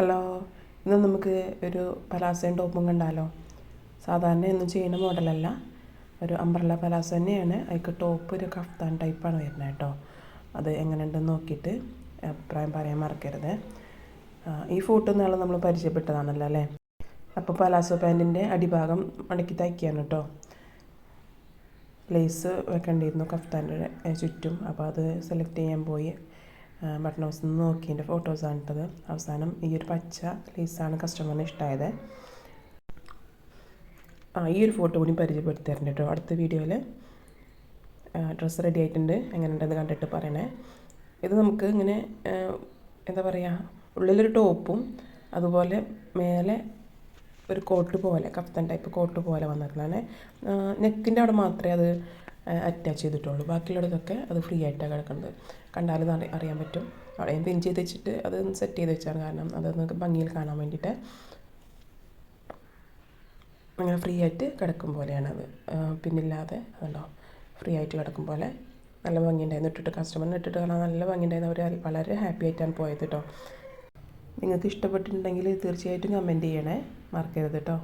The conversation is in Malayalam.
ഹലോ, ഇന്ന് നമുക്ക് ഒരു പലാസോയും ടോപ്പും കണ്ടാലോ. സാധാരണ ഒന്നും ചെയ്യുന്ന മോഡലല്ല, ഒരു അംബ്രല്ല പലാസോ തന്നെയാണ്. അതിക്ക് ടോപ്പ് ഒരു കഫ്താൻ ടൈപ്പാണ് വരുന്നത് കേട്ടോ. അത് എങ്ങനെയുണ്ടെന്ന് നോക്കിയിട്ട് അഭിപ്രായം പറയാൻ മറക്കരുത്. ഈ ഫോട്ടോ നാളെ നമ്മൾ പരിചയപ്പെട്ടതാണല്ലോ അല്ലേ. അപ്പോൾ പലാസോ പാൻറ്റിൻ്റെ അടിഭാഗം മടക്കി തയ്ക്കുകയാണ് കേട്ടോ. ലേസ് വെക്കേണ്ടിയിരുന്നു കഫ്താൻ്റെ ചുറ്റും, അപ്പോൾ അത് സെലക്ട് ചെയ്യാൻ പോയി. ബട്ടൺ ഹൗസിൽ നിന്ന് നോക്കിയതിൻ്റെ ഫോട്ടോസാണ് ഇട്ടത്. അവസാനം ഈ ഒരു പച്ച ലേസാണ് കസ്റ്റമറിന് ഇഷ്ടമായത്. ഈ ഒരു ഫോട്ടോ കൂടി പരിചയപ്പെടുത്തി തരുന്നുണ്ട് കേട്ടോ അടുത്ത വീഡിയോയിൽ. ഡ്രസ്സ് റെഡി ആയിട്ടുണ്ട്, എങ്ങനെയുണ്ടെന്ന് കണ്ടിട്ട് പറയണേ. ഇത് നമുക്ക് ഇങ്ങനെ എന്താ പറയുക, ഉള്ളിലൊരു ടോപ്പും അതുപോലെ മേലെ ഒരു കോട്ട് പോലെ, കഫ്താൻ ടൈപ്പ് കോട്ട് പോലെ വന്നിട്ടുള്ളതാണ്. നെക്കിൻ്റെ അവിടെ മാത്രമേ അത് അറ്റാച്ച് ചെയ്തിട്ടുള്ളൂ, ബാക്കിയുള്ളതൊക്കെ അത് ഫ്രീ ആയിട്ടാണ് കിടക്കുന്നത്. കണ്ടാലും അറിയാൻ പറ്റും. അവിടെ ഞാൻ പിൻ ചെയ്ത് വെച്ചിട്ട് അത് സെറ്റ് ചെയ്ത് വെച്ചാണ്, കാരണം അതൊന്ന് ഭംഗിയിൽ കാണാൻ വേണ്ടിയിട്ട്. അങ്ങനെ ഫ്രീ ആയിട്ട് കിടക്കും പോലെയാണത്, പിന്നില്ലാതെ. അതുണ്ടോ, ഫ്രീ ആയിട്ട് കിടക്കും പോലെ. നല്ല ഭംഗിയുണ്ടായിരുന്നു ഇട്ടിട്ട്, കസ്റ്റമറിന് ഇട്ടിട്ട് കാണാൻ നല്ല ഭംഗിയുണ്ടായിരുന്നു. അവർ വളരെ ഹാപ്പി ആയിട്ടാണ് പോയത് കേട്ടോ. നിങ്ങൾക്ക് ഇഷ്ടപ്പെട്ടിട്ടുണ്ടെങ്കിൽ തീർച്ചയായിട്ടും കമൻറ്റ് ചെയ്യണേ, മറക്കരുത് കേട്ടോ.